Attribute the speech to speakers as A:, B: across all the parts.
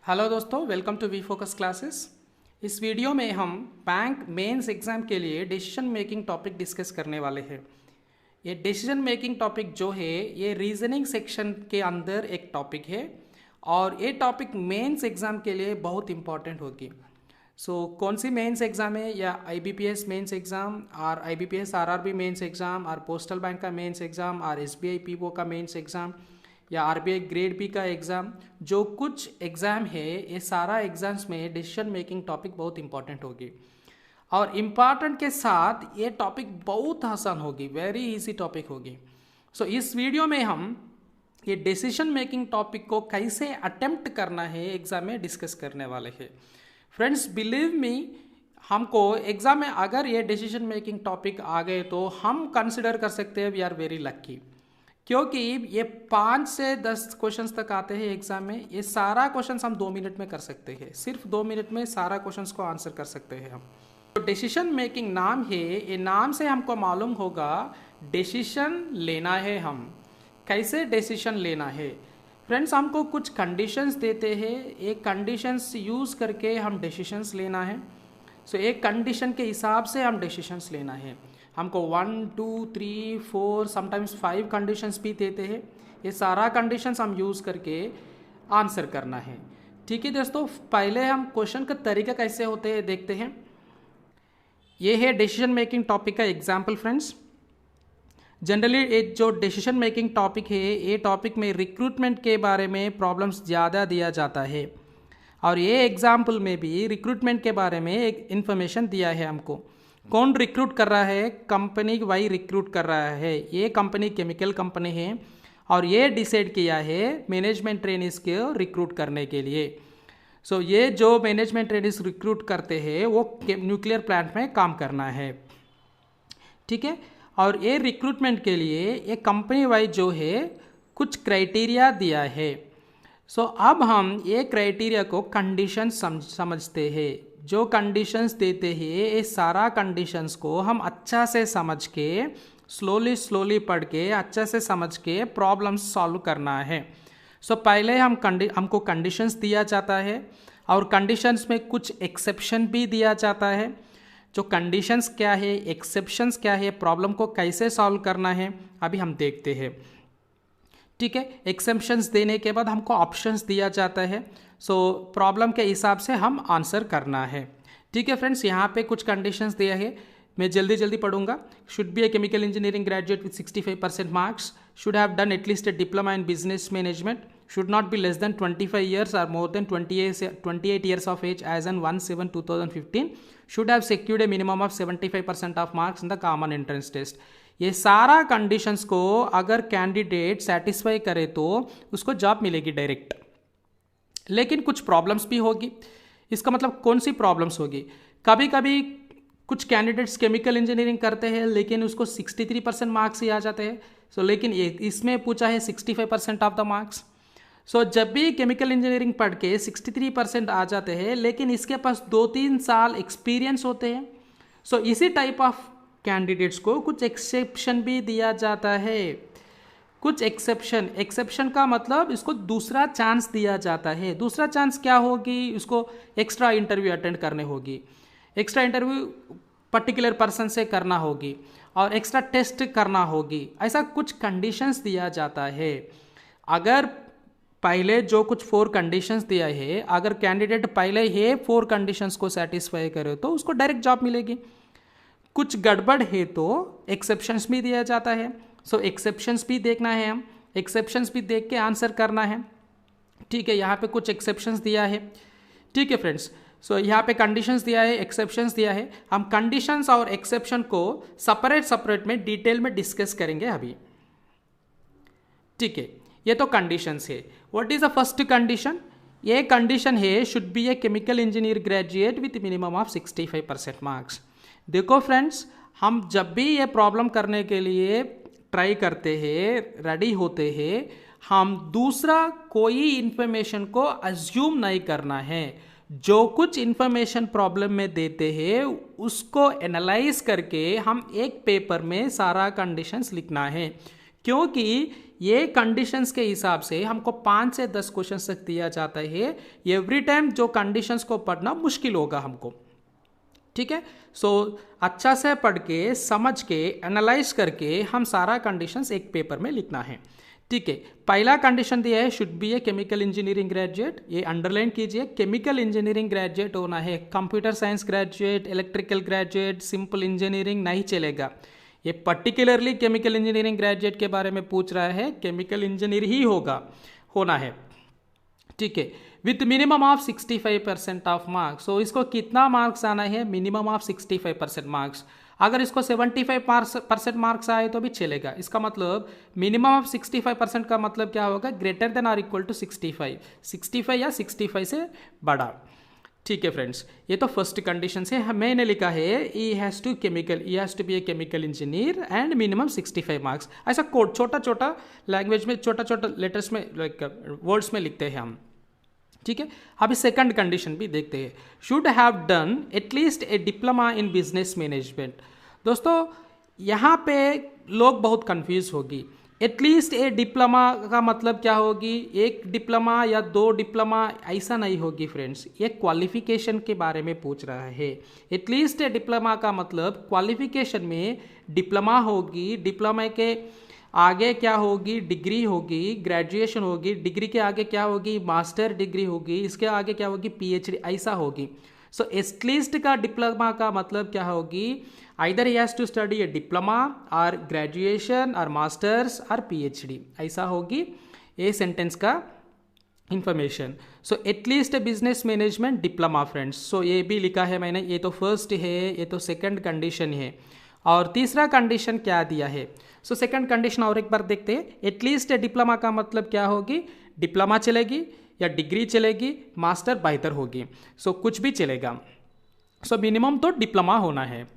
A: Hello दोस्तों, welcome to We Focus classes. इस video में हम बैंक मेंस एग्ज़ाम के लिए डिसीजन मेकिंग टॉपिक डिस्कस करने वाले हैं। ये डिसीजन मेकिंग टॉपिक जो है ये रीजनिंग सेक्शन के अंदर एक टॉपिक है और ये टॉपिक मेंस एग्ज़ाम के लिए बहुत इंपॉर्टेंट होगी। कौन सी मेंस एग्ज़ाम है? या IBPS मेंस एग्ज़ाम और IBPS RRB मेंस एग्ज़ाम और पोस्टल बैंक का मेंस एग्ज़ाम और SBI PO का मेंस एग्ज़ाम या RBI ग्रेड बी का एग्ज़ाम, जो कुछ एग्ज़ाम है ये सारा एग्ज़ाम्स में डिसीजन मेकिंग टॉपिक बहुत इंपॉर्टेंट होगी और इम्पॉर्टेंट के साथ ये टॉपिक बहुत आसान होगी, वेरी इजी टॉपिक होगी। इस वीडियो में हम ये डिसीजन मेकिंग टॉपिक को कैसे अटेम्प्ट करना है एग्ज़ाम में डिस्कस करने वाले हैं। फ्रेंड्स, बिलीव मी, हमको एग्ज़ाम में अगर ये डिसीजन मेकिंग टॉपिक आ गए तो हम कंसिडर कर सकते हैं वी आर वेरी लक्की, क्योंकि ये 5 से 10 क्वेश्चंस तक आते हैं एग्जाम में। ये सारा क्वेश्चंस हम 2 मिनट में कर सकते हैं, सिर्फ 2 मिनट में सारा क्वेश्चंस को आंसर कर सकते हैं हम। तो डिसीजन मेकिंग नाम है, ये नाम से हमको मालूम होगा डिसीजन लेना है। हम कैसे डिसीजन लेना है? फ्रेंड्स, हमको कुछ कंडीशंस देते हैं, एक कंडीशंस यूज़ करके हम डिसीजंस लेना है। एक कंडीशन के हिसाब से हम डिसीजंस लेना है। हमको 1, 2, 3, 4 समटाइम्स 5 कंडीशंस भी देते हैं। ये सारा कंडीशंस हम यूज़ करके आंसर करना है। ठीक है दोस्तों, पहले हम क्वेश्चन का तरीका कैसे होते हैं देखते हैं। ये है डिसीजन मेकिंग टॉपिक का एग्जाम्पल। फ्रेंड्स, जनरली ये जो डिसीजन मेकिंग टॉपिक है ये टॉपिक में रिक्रूटमेंट के बारे में प्रॉब्लम्स ज़्यादा दिया जाता है और ये एग्जाम्पल में भी रिक्रूटमेंट के बारे में एक इन्फॉर्मेशन दिया है हमको। कौन रिक्रूट कर रहा है? कंपनी वाई रिक्रूट कर रहा है। ये कंपनी केमिकल कंपनी है और ये डिसाइड किया है मैनेजमेंट ट्रेनिस को रिक्रूट करने के लिए। ये जो मैनेजमेंट ट्रेनिस रिक्रूट करते हैं वो न्यूक्लियर प्लांट में काम करना है। ठीक है, और ये रिक्रूटमेंट के लिए ये कंपनी वाई जो है कुछ क्राइटेरिया दिया है। अब हम ये क्राइटेरिया को कंडीशन समझते हैं। जो कंडीशंस देते हैं ये सारा कंडीशंस को हम अच्छा से समझ के स्लोली पढ़ के अच्छा से समझ के प्रॉब्लम्स सॉल्व करना है। पहले हमको कंडीशंस दिया जाता है और कंडीशंस में कुछ एक्सेप्शन भी दिया जाता है। जो कंडीशंस क्या है, एक्सेप्शंस क्या है, प्रॉब्लम को कैसे सॉल्व करना है, अभी हम देखते हैं। ठीक है, एक्सेप्शंस देने के बाद हमको ऑप्शंस दिया जाता है। प्रॉब्लम के हिसाब से हम आंसर करना है। ठीक है फ्रेंड्स, यहाँ पे कुछ कंडीशंस दिया है, मैं जल्दी पढ़ूंगा। Should be a chemical engineering graduate with 65% marks, should have done at least A diploma in business management, should not be less than 25 years or more than 28 years of age as on 1/7/2015, should have secured a minimum of 75% of marks in the common entrance test। ये सारा conditions को अगर candidate satisfy करे तो उसको job मिलेगी direct. लेकिन कुछ प्रॉब्लम्स भी होगी। इसका मतलब कौन सी प्रॉब्लम्स होगी? कभी कभी कुछ कैंडिडेट्स केमिकल इंजीनियरिंग करते हैं लेकिन उसको 63% मार्क्स ही आ जाते हैं। लेकिन ये इसमें पूछा है 65% ऑफ द मार्क्स। जब भी केमिकल इंजीनियरिंग पढ़ के 63% आ जाते हैं लेकिन इसके पास 2-3 साल एक्सपीरियंस होते हैं। इसी टाइप ऑफ कैंडिडेट्स को कुछ एक्सेप्शन भी दिया जाता है। कुछ एक्सेप्शन का मतलब इसको दूसरा चांस दिया जाता है। दूसरा चांस क्या होगी? उसको एक्स्ट्रा इंटरव्यू अटेंड करने होगी, एक्स्ट्रा इंटरव्यू पर्टिकुलर पर्सन से करना होगी और एक्स्ट्रा टेस्ट करना होगी। ऐसा कुछ कंडीशंस दिया जाता है। अगर पहले जो कुछ 4 कंडीशंस दिया है, अगर कैंडिडेट पहले ही 4 कंडीशंस को सेटिस्फाई करे तो उसको डायरेक्ट जॉब मिलेगी। कुछ गड़बड़ है तो एक्सेप्शंस भी दिया जाता है। एक्सेप्शंस भी देखना है, हम एक्सेप्शंस भी देख के आंसर करना है। ठीक है, यहाँ पे कुछ एक्सेप्शंस दिया है। ठीक है फ्रेंड्स, यहाँ पे कंडीशंस दिया है, एक्सेप्शंस दिया है। हम कंडीशंस और एक्सेप्शन को सेपरेट में डिटेल में डिस्कस करेंगे अभी। ठीक है, ये तो कंडीशंस है। What is the first condition? ये कंडीशन है should be a chemical engineer graduate with minimum of 65% marks. देखो फ्रेंड्स, हम जब भी ये प्रॉब्लम करने के लिए ट्राई करते हैं, रेडी होते हैं, हम दूसरा कोई इंफॉर्मेशन को अज्यूम नहीं करना है। जो कुछ इंफॉर्मेशन प्रॉब्लम में देते हैं उसको एनालाइज करके हम एक पेपर में सारा कंडीशंस लिखना है। क्योंकि ये कंडीशंस के हिसाब से हमको 5 से 10 क्वेश्चन तक दिया जाता है। एवरी टाइम जो कंडीशंस को पढ़ना मुश्किल होगा हमको, ठीक है। सो अच्छा से पढ़ के समझ के एनालाइज करके हम सारा कंडीशंस एक पेपर में लिखना है, ठीक है। पहला कंडीशन दिया है should be a chemical engineering graduate, ये अंडरलाइन कीजिए। केमिकल इंजीनियरिंग ग्रेजुएट होना है, computer science graduate, electrical graduate, simple engineering नहीं चलेगा। ये पर्टिकुलरली केमिकल इंजीनियरिंग ग्रेजुएट के बारे में पूछ रहा है, केमिकल इंजीनियर ही होना है, ठीक है। With minimum of 65% of marks. So इसको कितना मार्क्स आना है, मिनिमम ऑफ 65% मार्क्स। अगर इसको 75% मार्क्स आए तो भी चलेगा। इसका मतलब मिनिमम ऑफ 65% का मतलब क्या होगा, ग्रेटर देन और इक्वल टू 65 या 65 से बड़ा, ठीक है फ्रेंड्स। ये तो फर्स्ट कंडीशन से मैंने लिखा है E has to be a chemical engineer and minimum 65 marks. ऐसा कोड छोटा छोटा लैंग्वेज में छोटा छोटा लेटर्स में वर्ड्स में लिखते हैं हम, ठीक है। अभी सेकंड कंडीशन भी देखते हैं, should have done at least A diploma in business management. दोस्तों यहाँ पे लोग बहुत कंफ्यूज होगी। एटलीस्ट ए डिप्लोमा का मतलब क्या होगी, एक डिप्लोमा या 2 डिप्लोमा ऐसा नहीं होगी फ्रेंड्स, ये क्वालिफिकेशन के बारे में पूछ रहा है। एटलीस्ट ए डिप्लोमा का मतलब क्वालिफिकेशन में डिप्लोमा होगी, डिप्लोमा के आगे क्या होगी, डिग्री होगी, ग्रेजुएशन होगी, डिग्री के आगे क्या होगी, मास्टर डिग्री होगी, इसके आगे क्या होगी, पीएचडी, ऐसा होगी। सो एटलीस्ट का डिप्लोमा का मतलब क्या होगी, either he has to study a diploma और ग्रेजुएशन और मास्टर्स और पीएचडी, ऐसा होगी ये सेंटेंस का information. So at least business management diploma friends. So ये भी लिखा है मैंने, ये तो फर्स्ट है, ये तो सेकंड कंडीशन है। और तीसरा कंडीशन क्या दिया है, सो सेकंड कंडीशन और एक बार देखते हैं। एटलीस्ट डिप्लोमा का मतलब क्या होगी, डिप्लोमा चलेगी या डिग्री चलेगी, मास्टर बेहतर होगी, सो कुछ भी चलेगा। सो मिनिमम तो डिप्लोमा होना है।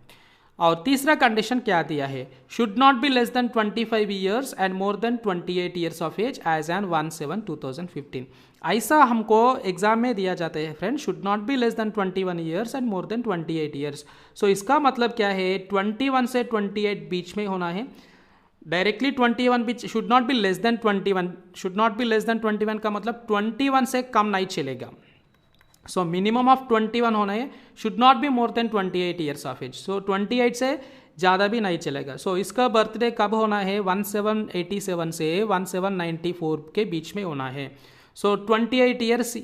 A: और तीसरा कंडीशन क्या दिया है, should not be less than 25 years and more than 28 years of age as on 1/7/2015। ऐसा हमको एग्जाम में दिया जाता है friend, should not be less than 21 years and more than 28 years. So इसका मतलब क्या है, 21 से 28 बीच में होना है। Directly 21 beach, should not be less than 21, should not be less than 21 का मतलब 21 से कम नहीं चलेगा। सो मिनिमम ऑफ 21 होना है, should not be more than 28 years of age. So 28 से ज़्यादा भी नहीं चलेगा। सो इसका बर्थडे कब होना है, 1787 से 1794 के बीच में होना है। सो 28 ईयर्स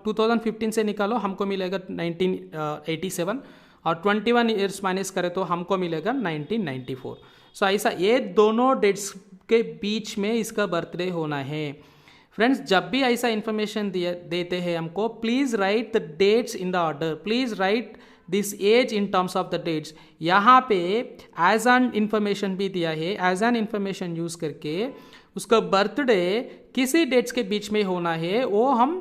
A: 2015 से निकालो, हमको मिलेगा 1987, और 21 ईयर्स माइनस करें तो हमको मिलेगा 1994। सो ऐसा ये दोनों डेट्स के बीच में इसका बर्थडे होना है फ्रेंड्स। जब भी ऐसा इन्फॉर्मेशन देते हैं हमको, please write the dates in the order, please write this age in terms of the dates. यहाँ पे एज एन इन्फॉर्मेशन भी दिया है, एज एन इन्फॉर्मेशन यूज़ करके उसका बर्थडे किसी डेट्स के बीच में होना है वो हम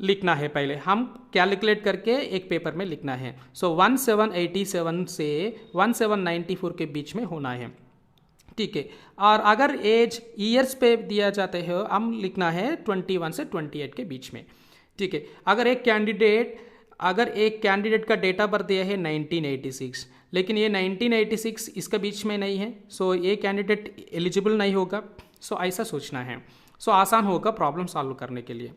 A: लिखना है, पहले हम कैलकुलेट करके एक पेपर में लिखना है। सो 1787 से 1794 के बीच में होना है, ठीक है। और अगर एज ईयर्स पे दिया जाते हैं, हम लिखना है 21 से 28 के बीच में, ठीक है। अगर एक कैंडिडेट का डेट ऑफ बर्थ दिया है 1986, लेकिन ये 1986 इसके बीच में नहीं है, सो ये कैंडिडेट एलिजिबल नहीं होगा। सो ऐसा सोचना है, सो आसान होगा प्रॉब्लम सॉल्व करने के लिए।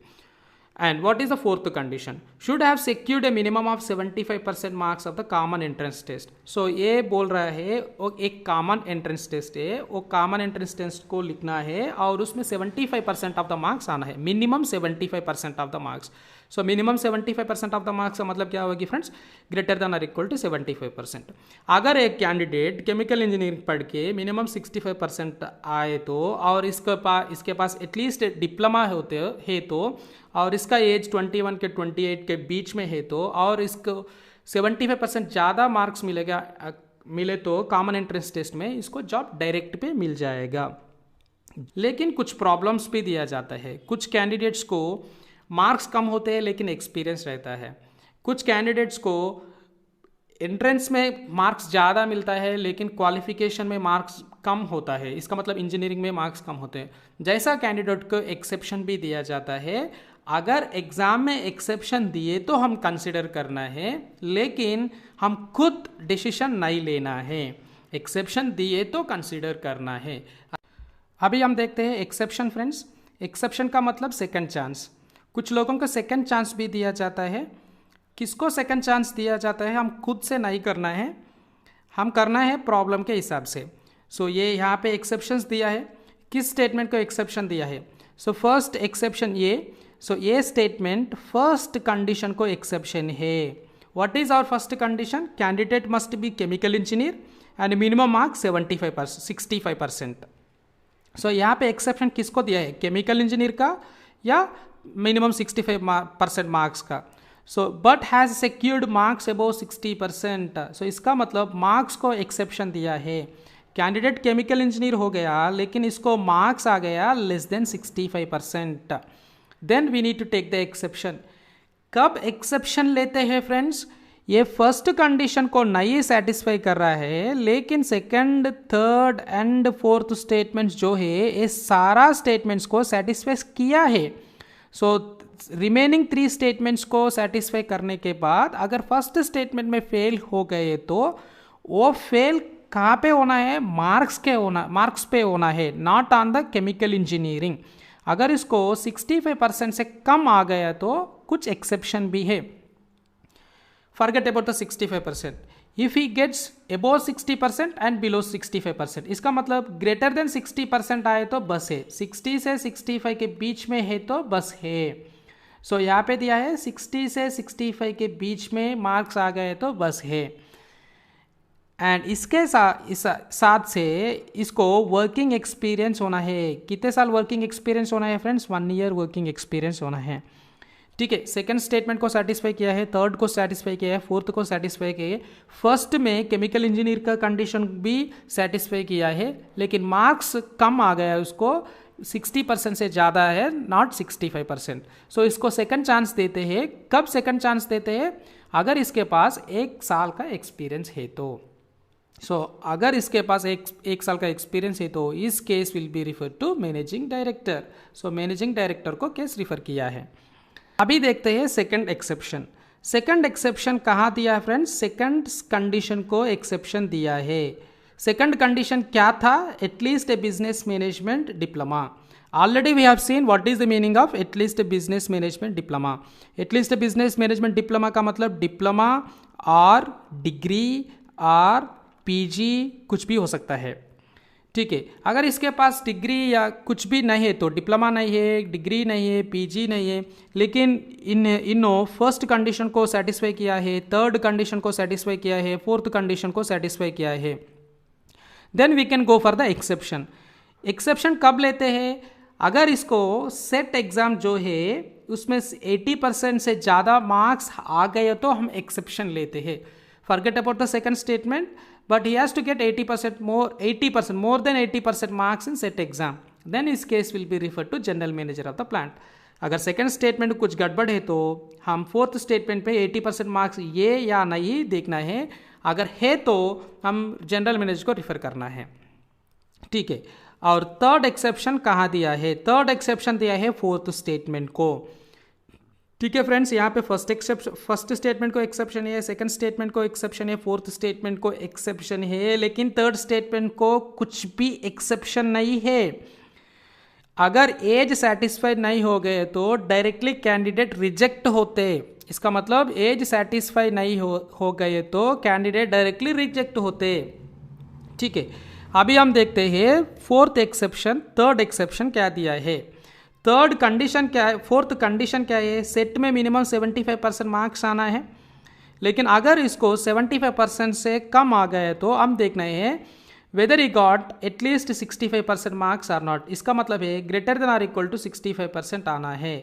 A: And what is the fourth condition? Should have secured a minimum of 75% marks of the common entrance test. So ये बोल रहा है वो एक common entrance test है, वो common entrance test को लिखना है और उसमें 75% of the marks आना है, minimum 75% of the marks. So minimum 75% of the marks का मतलब क्या होगी फ्रेंड्स, ग्रेटर देन और इक्वल टू 75%। अगर एक कैंडिडेट केमिकल इंजीनियरिंग पढ़ के मिनिमम 65% आए तो, और इसके पास एटलीस्ट डिप्लोमा होते है तो, और इसका एज 21 के 28 के बीच में है तो, और इसको 75% ज़्यादा मार्क्स मिले तो कॉमन एंट्रेंस टेस्ट में इसको जॉब डायरेक्ट पे मिल जाएगा। लेकिन कुछ प्रॉब्लम्स भी दिया जाता है, कुछ कैंडिडेट्स को मार्क्स कम होते हैं लेकिन एक्सपीरियंस रहता है, कुछ कैंडिडेट्स को एंट्रेंस में मार्क्स ज़्यादा मिलता है लेकिन क्वालिफिकेशन में मार्क्स कम होता है, इसका मतलब इंजीनियरिंग में मार्क्स कम होते हैं। जैसा कैंडिडेट को एक्सेप्शन भी दिया जाता है, अगर एग्ज़ाम में एक्सेप्शन दिए तो हम कंसिडर करना है, लेकिन हम खुद डिसीजन नहीं लेना है, एक्सेप्शन दिए तो कंसिडर करना है। अभी हम देखते हैं एक्सेप्शन फ्रेंड्स। एक्सेप्शन का मतलब सेकंड चांस। कुछ लोगों को सेकंड चांस भी दिया जाता है। किसको सेकंड चांस दिया जाता है, हम खुद से नहीं करना है, हम करना है प्रॉब्लम के हिसाब से। सो ये यहाँ पे एक्सेप्शंस दिया है। किस स्टेटमेंट को एक्सेप्शन दिया है? सो फर्स्ट एक्सेप्शन ये, सो ये स्टेटमेंट फर्स्ट कंडीशन को एक्सेप्शन है। What is our first condition? Candidate must be chemical engineer and minimum marks 65%। So यहाँ पे एक्सेप्शन किसको दिया है? केमिकल इंजीनियर का या मिनिमम 65% मार्क्स का। So but has secured marks above 60%। सो इसका मतलब मार्क्स को एक्सेप्शन दिया है। कैंडिडेट केमिकल इंजीनियर हो गया लेकिन इसको मार्क्स आ गया less than 65%, then we need to take the exception. कब एक्सेप्शन लेते हैं फ्रेंड्स? ये फर्स्ट कंडीशन को नहीं सेटिस्फाई कर रहा है लेकिन second, third and fourth statements जो है ये सारा स्टेटमेंट्स को सेटिस्फाई किया है। सो रिमेनिंग 3 स्टेटमेंट्स को सेटिस्फाई करने के बाद अगर फर्स्ट स्टेटमेंट में फेल हो गए तो वो फेल कहाँ पे होना है? मार्क्स पे होना है, not on the chemical engineering. अगर इसको 65% से कम आ गया तो कुछ एक्सेप्शन भी है। Forget about the 65%। If he gets above 60% and below 65%, इसका मतलब ग्रेटर देन 60% आए तो बस है, 60 से 65 के बीच में है तो बस है। सो यहाँ पे दिया है 60 से 65 के बीच में मार्क्स आ गए तो बस है। एंड इसके साथ से इसको वर्किंग एक्सपीरियंस होना है। कितने साल वर्किंग एक्सपीरियंस होना है फ्रेंड्स? 1 ईयर वर्किंग एक्सपीरियंस होना है। ठीक है, सेकंड स्टेटमेंट को सेटिस्फाई किया है, थर्ड को सेटिस्फाई किया है, फोर्थ को सेटिस्फाई किया है। फर्स्ट में केमिकल इंजीनियर का कंडीशन भी सेटिस्फाई किया है लेकिन मार्क्स कम आ गया है, उसको 60% से ज़्यादा है, नॉट 65%। सो इसको सेकंड चांस देते हैं। कब सेकंड चांस देते हैं? अगर इसके पास 1 साल का एक्सपीरियंस है तो। अगर इसके पास एक साल का एक्सपीरियंस है तो इस case will be refer to managing director. So managing director को केस रिफर किया है। अभी देखते हैं सेकंड एक्सेप्शन। सेकंड एक्सेप्शन कहाँ दिया है फ्रेंड्स? सेकंड कंडीशन को एक्सेप्शन दिया है। सेकंड कंडीशन क्या था? At least a business management diploma. Already we have seen what is the meaning of at least a business management diploma. At least a business management diploma का मतलब डिप्लोमा और degree और PG कुछ भी हो सकता है। ठीक है, अगर इसके पास डिग्री या कुछ भी नहीं है तो डिप्लोमा नहीं है, डिग्री नहीं है, पीजी नहीं है, लेकिन इन्हों फर्स्ट कंडीशन को सेटिस्फाई किया है, थर्ड कंडीशन को सेटिस्फाई किया है, फोर्थ कंडीशन को सेटिस्फाई किया है, then we can go for the exception. Exception कब लेते हैं? अगर इसको सेट एग्जाम जो है उसमें 80% से ज़्यादा मार्क्स आ गए तो हम एक्सेप्शन लेते हैं। Forget about the second statement, but he has to get 80% more than 80% marks in set exam, then his case will be referred to general manager of the plant। अगर सेकंड स्टेटमेंट में कुछ गड़बड़ है तो हम fourth statement पे 80% marks ये या नहीं देखना है, अगर है तो हम जनरल मैनेजर को रिफर करना है। ठीक है, और थर्ड एक्सेप्शन कहाँ दिया है? थर्ड एक्सेप्शन दिया है फोर्थ स्टेटमेंट को। ठीक है फ्रेंड्स, यहाँ पे फर्स्ट स्टेटमेंट को एक्सेप्शन है, सेकंड स्टेटमेंट को एक्सेप्शन है, फोर्थ स्टेटमेंट को एक्सेप्शन है, लेकिन थर्ड स्टेटमेंट को कुछ भी एक्सेप्शन नहीं है। अगर एज सेटिस्फाइड नहीं हो गए तो डायरेक्टली कैंडिडेट रिजेक्ट होते। इसका मतलब एज सेटिस्फाइड नहीं हो गए तो कैंडिडेट डायरेक्टली रिजेक्ट होते। ठीक है, अभी हम देखते हैं फोर्थ एक्सेप्शन, थर्ड एक्सेप्शन क्या दिया है। थर्ड कंडीशन क्या है? फोर्थ कंडीशन क्या है? सेट में मिनिमम 75% मार्क्स आना है, लेकिन अगर इसको 75% से कम आ गए तो हम देखना है whether he got at least 65% marks or not. इसका मतलब है greater than or equal to 65% आना है।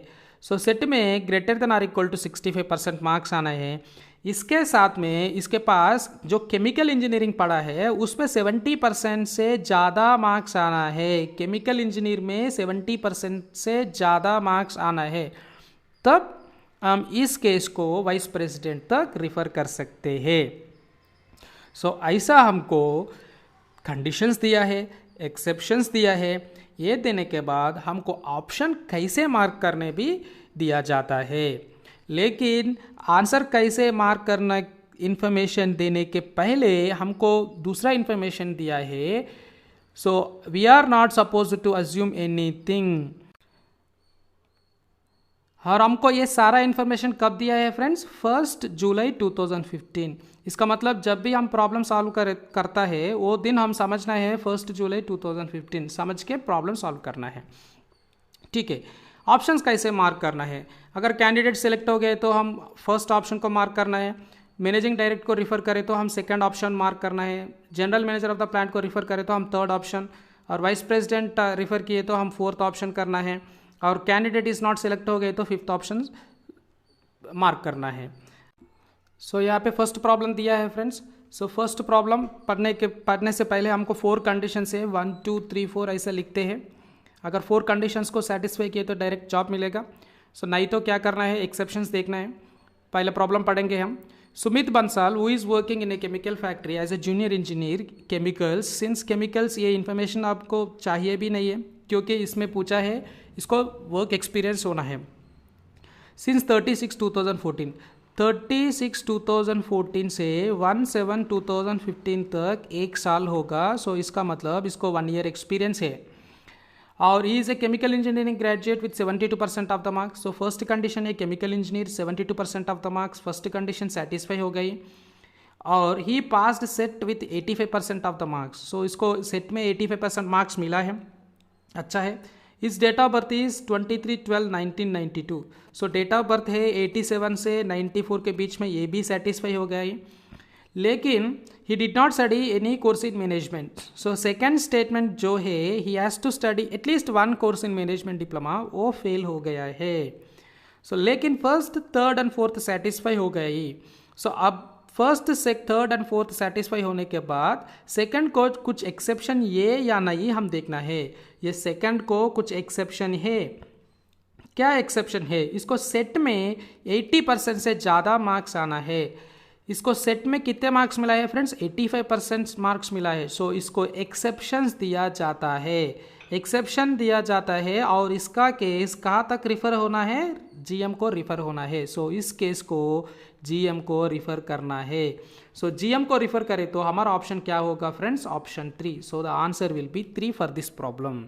A: सो सेट में greater than or equal to 65% marks आना है। इसके साथ में इसके पास जो केमिकल इंजीनियरिंग पढ़ा है उसमें 70% से ज़्यादा मार्क्स आना है। केमिकल इंजीनियर में 70% से ज़्यादा मार्क्स आना है, तब हम इस केस को वाइस प्रेसिडेंट तक रिफ़र कर सकते हैं। सो ऐसा हमको कंडीशंस दिया है, एक्सेप्शंस दिया है। ये देने के बाद हमको ऑप्शन कैसे मार्क करने भी दिया जाता है, लेकिन आंसर कैसे मार्क करना इन्फॉर्मेशन देने के पहले हमको दूसरा इन्फॉर्मेशन दिया है। So we are not suppose to assume anything. और हमको ये सारा इन्फॉर्मेशन कब दिया है फ्रेंड्स? 1 जुलाई 2015। इसका मतलब जब भी हम प्रॉब्लम सॉल्व करता है वो दिन हम समझना है 1 जुलाई 2015 समझ के प्रॉब्लम सॉल्व करना है। ठीक है, ऑप्शंस कैसे मार्क करना है? अगर कैंडिडेट सेलेक्ट हो गए तो हम फर्स्ट ऑप्शन को मार्क करना है, मैनेजिंग डायरेक्टर को रिफर करें तो हम सेकंड ऑप्शन मार्क करना है, general manager of the plant को रिफर करें तो हम थर्ड ऑप्शन, और वाइस प्रेसिडेंट रिफर किए तो हम फोर्थ ऑप्शन करना है, और कैंडिडेट इज़ नॉट सेलेक्ट हो गए तो फिफ्थ ऑप्शन मार्क करना है। सो यहाँ पे फर्स्ट प्रॉब्लम दिया है फ्रेंड्स। सो फर्स्ट प्रॉब्लम पढ़ने से पहले हमको 4 कंडीशन से 1 2 3 4 ऐसा लिखते हैं। अगर 4 कंडीशंस को सेटिस्फाई किए तो डायरेक्ट जॉब मिलेगा। सो नहीं तो क्या करना है, एक्सेप्शंस देखना है। पहले प्रॉब्लम पढ़ेंगे हम। Sumit Bansal who is working in a chemical factory as a junior engineer chemicals. Since chemicals ये इन्फॉर्मेशन आपको चाहिए भी नहीं है क्योंकि इसमें पूछा है इसको वर्क एक्सपीरियंस होना है। सिंस 36/2014 36/2014 से 1/7/2015 तक 1 साल होगा। सो इसका मतलब इसको 1 ईयर एक्सपीरियंस है। और he is a chemical engineering graduate with 72% of the marks. So first condition है chemical engineer 72% of the marks, first condition satisfy हो गई। और he passed set with 85% of the marks. So इसको set में 85% marks मिला है, अच्छा है। His date of birth is 23/12/1992। So date of birth है 87 से 94 के बीच में, ये भी सेटिस्फाई हो गया है। लेकिन he did not study any course in management. So second statement जो है he has to study at least 1 course in management diploma, वो फेल हो गया है। सो लेकिन first third and fourth satisfy हो गई। सो अब first third and fourth satisfy होने के बाद सेकंड को कुछ एक्सेप्शन ये या नहीं हम देखना है। ये सेकंड को कुछ एक्सेप्शन है, क्या एक्सेप्शन है? इसको सेट में 80% से ज़्यादा मार्क्स आना है। इसको सेट में कितने मार्क्स मिला है फ्रेंड्स? 85% मार्क्स मिला है। सो इसको एक्सेप्शंस दिया जाता है, एक्सेप्शन दिया जाता है। और इसका केस कहाँ तक रिफ़र होना है? जीएम को रिफ़र होना है। सो इस केस को जीएम को रिफ़र करना है। सो जीएम को रिफ़र करें तो हमारा ऑप्शन क्या होगा friends? Option 3। So the answer will be 3 for this problem.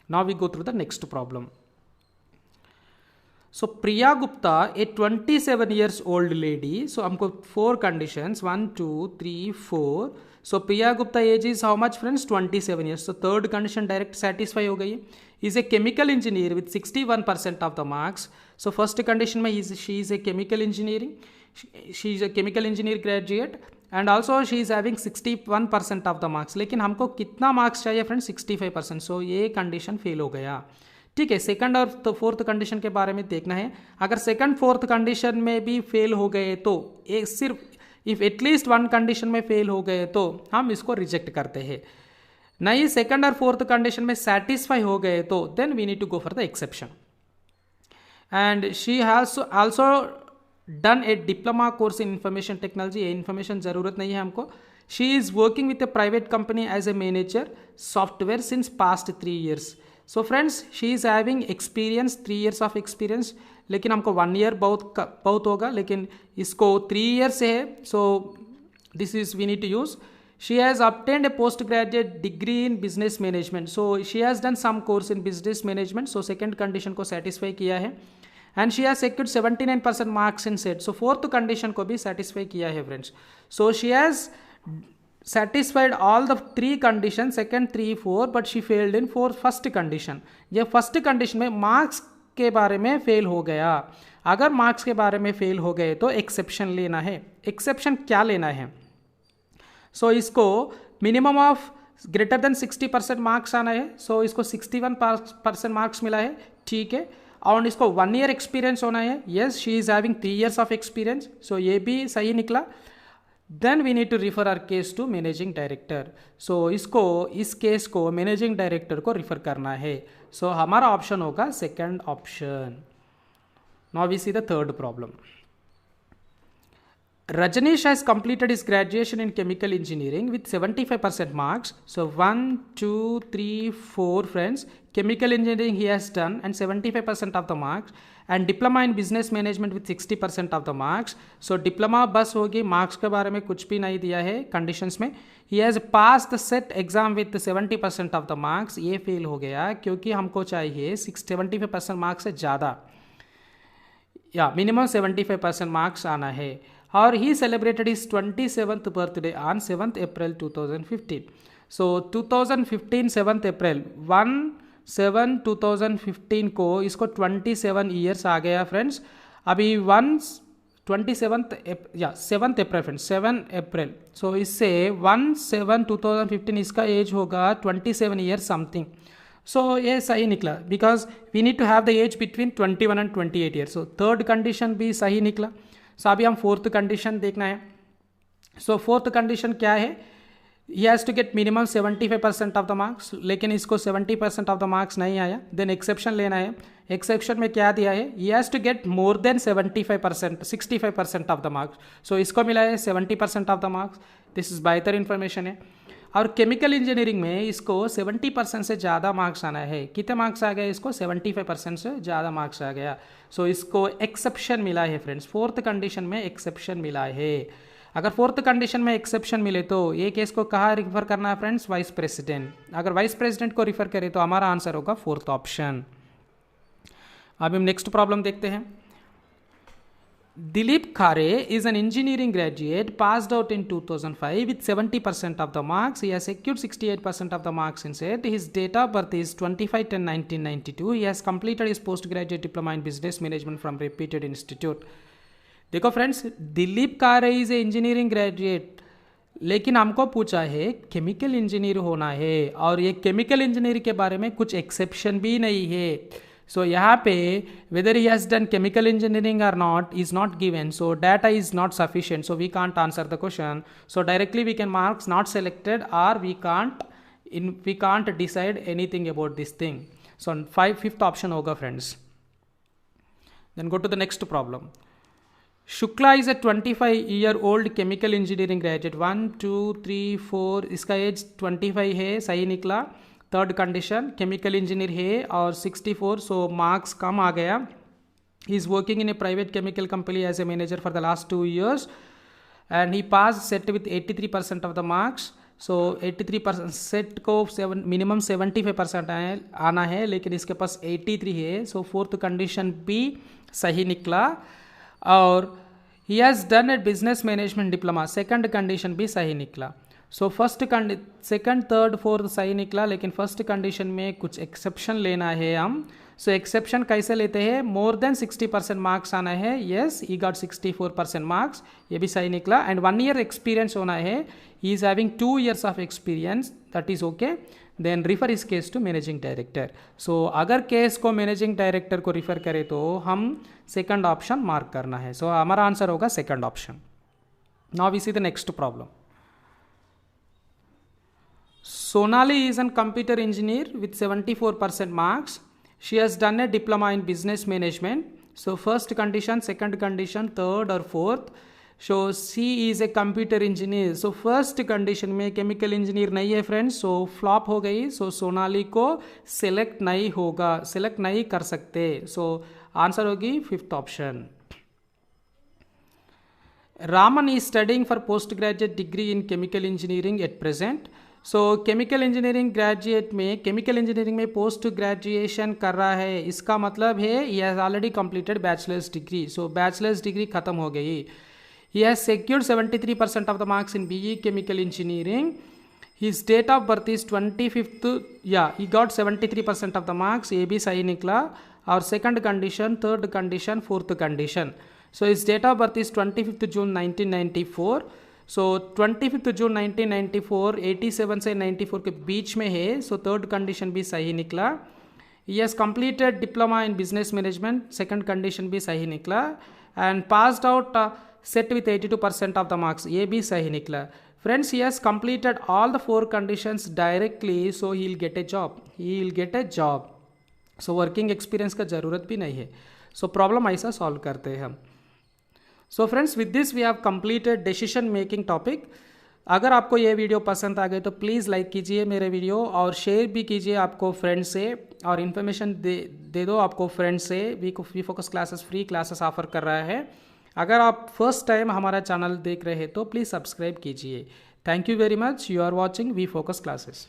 A: Now we go through the next problem. So Priya Gupta a 27 years old lady। So हमको 4 conditions 1 2 3 4। So Priya Gupta age is how much friends? 27 years। So third condition direct satisfy हो गई। Is a chemical engineer with 61% of the marks. So first condition में she is a chemical engineering, she is a chemical engineer graduate and also she is having 61% of the marks. लेकिन हमको कितना marks चाहिए friends? 65%। सो ये condition fail हो गया। ठीक है, सेकंड और तो फोर्थ कंडीशन के बारे में देखना है। अगर सेकंड फोर्थ कंडीशन में भी फेल हो गए तो एक सिर्फ इफ एटलीस्ट 1 कंडीशन में फेल हो गए तो हम इसको रिजेक्ट करते हैं। नहीं सेकंड और फोर्थ कंडीशन में सेटिस्फाई हो गए तो then we need to go for the exception. And she has also done a diploma course in information technology. ये इन्फॉर्मेशन ज़रूरत नहीं है हमको। She is working with a private company as a manager software since past 3 years। So friends she is having experience 3 years of experience. लेकिन हमको 1 year बहुत होगा, लेकिन इसको 3 years से है। So this is we need to use. She has obtained a post graduate degree in business management। So she has done some course in business management. So second condition को satisfy किया है। And she has secured 79% marks in SET. So fourth condition को भी satisfy किया है friends. So she has satisfied all the 3 conditions, second 3 4, but she failed in first condition। ये first condition में marks के बारे में फेल हो गया। अगर मार्क्स के बारे में फेल हो गए तो एक्सेप्शन लेना है। एक्सेप्शन क्या लेना है? सो इसको minimum of greater than 60% marks आना है। सो इसको 61% मार्क्स मिला है, ठीक है। और इसको 1 year एक्सपीरियंस होना है। Yes she is having 3 years of experience. So ये भी सही निकला। Then we need to refer our case to managing director. So इस केस को मैनेजिंग डायरेक्टर को रिफर करना है। सो हमारा ऑप्शन होगा second option. Now we see the third problem. Rajanish has completed his graduation in chemical engineering with 75% marks. So 1, 2, 3, 4 friends. Chemical engineering he has done and 75% of the marks. And diploma in business management with 60% of the marks. So diploma बस होगी, marks के बारे में कुछ भी नहीं दिया है conditions में. He has passed the set exam with 70% of the marks. ये फेल हो गया क्योंकि हमको चाहिए 75% मार्क्स से ज़्यादा, या मिनिमम 75% मार्क्स आना है. और he celebrated his 27th birthday on 7th April 2015. So 2015 7th April 1/7/2015 को इसको 27 ईयर्स आ गया फ्रेंड्स. अभी 7th April फ्रेंड्स, 7 April. सो इससे 1/7/2015 इसका एज होगा 27 ईयर्स समथिंग. सो ये सही निकला because we need to have the age between 21 and 28 years. So third condition भी सही निकला. सो अभी हम फोर्थ कंडीशन देखना है. सो फोर्थ कंडीशन क्या है? He has to get minimum 75% of the marks, लेकिन इसको 70% ऑफ द मार्क्स नहीं आया. देन एक्सेप्शन लेना है. एक्सेप्शन में क्या दिया है? He has to get more than 75%, 65% of the marks. So इसको मिला है 70% of the marks. This is बेहतर इन्फॉर्मेशन है. और केमिकल इंजीनियरिंग में इसको 70% से ज़्यादा मार्क्स आना है. कितने मार्क्स आ गए? इसको 75% से ज़्यादा मार्क्स आ गया. सो इसको एक्सेप्शन मिला है फ्रेंड्स. फोर्थ कंडीशन में एक्सेप्शन मिला है. अगर फोर्थ कंडीशन में एक्सेप्शन मिले तो ये केस को कहाँ रिफर करना है फ्रेंड्स? Vice president. अगर वाइस प्रेसिडेंट को रिफर करें तो हमारा आंसर होगा फोर्थ ऑप्शन. अब हम नेक्स्ट प्रॉब्लम देखते हैं. Dilip Khare is an engineering graduate passed out in 2005 with 70% of the marks. He has secured 68% of the marks in set. His date of birth is 25/10/1992. He has completed his postgraduate diploma in business management from reputed institute. देखो friends, Dilip कारे is a engineering graduate, लेकिन हमको पूछा है chemical engineer होना है और ये केमिकल इंजीनियर के बारे में कुछ एक्सेप्शन भी नहीं है. So यहाँ पे whether he has done chemical engineering or not is not given, so data is not sufficient, so we can't answer the question. So directly we can marks not selected, or we can't decide anything about this thing. So fifth option होगा friends. Then go to the next problem. Shukla is a 25-year-old chemical engineering graduate. 1, 2, 3, 4 इसका as 25 है, सही निकला. Third condition chemical engineer है और 64, सो marks कम आ गया. He is working in a private chemical company as a manager for the last 2 years and he pass SET with 83% of the marks. So 83% SET को minimum 75% आना है, लेकिन इसके पास 83 है. सो फोर्थ कंडीशन भी सही निकला. और he has done A business management diploma, second condition भी सही निकला. So first second third fourth सही निकला, लेकिन फर्स्ट कंडीशन में कुछ एक्सेप्शन लेना है हम. सो एक्सेप्शन कैसे लेते हैं? मोर देन 60% मार्क्स आना है. येस, ही गॉट 64% मार्क्स, ये भी सही निकला. एंड 1 year एक्सपीरियंस होना है. He is having 2 years of experience, that is okay. Then refer his case to managing director. So अगर केस को मैनेजिंग डायरेक्टर को रिफर करें तो हम सेकंड ऑप्शन मार्क करना है. सो हमारा आंसर होगा second option. Now we see the next problem. Sonali is a computer engineer with 74% marks. She has done a diploma in business management. So first condition, second condition, third or fourth. So she is a computer engineer. So first condition में chemical engineer नहीं है friends. So flop हो गई. So Sonali को select नहीं होगा, select नहीं कर सकते. So answer होगी fifth option. Raman is studying for postgraduate degree in chemical engineering at present. So chemical engineering graduate में केमिकल इंजीनियरिंग में पोस्ट ग्रेजुएशन कर रहा है. इसका मतलब है he has already completed bachelors degree. So bachelors degree खत्म हो गई. He has secured 73% of the marks in BE chemical engineering. His date of birth is 25th, या he got 73% of the marks, ये भी सही निकला. और second condition, third condition, fourth condition. So his date of birth is 25th June 1994. So 25th June 1994, 87 से 94 के बीच में है. सो थर्ड कंडीशन भी सही निकला. He has completed diploma in business management, second condition भी सही निकला. And passed out set with 82% of the marks, ये भी सही निकला. Friends, he has completed all the 4 conditions directly, so he will get A job. He will get A job. So working experience का ज़रूरत भी नहीं है. सो प्रॉब्लम ऐसा सॉल्व करते हैं हम. So friends, with this we have completed decision making topic. अगर आपको ये वीडियो पसंद आ गई तो प्लीज़ लाइक कीजिए मेरे वीडियो और शेयर भी कीजिए आपको फ्रेंड से, और इन्फॉर्मेशन दे दो आपको फ्रेंड से। We Focus classes free classes offer कर रहा है। अगर आप फर्स्ट टाइम हमारा चैनल देख रहे हैं तो प्लीज़ सब्सक्राइब कीजिए। Thank you very much. You are watching We Focus classes.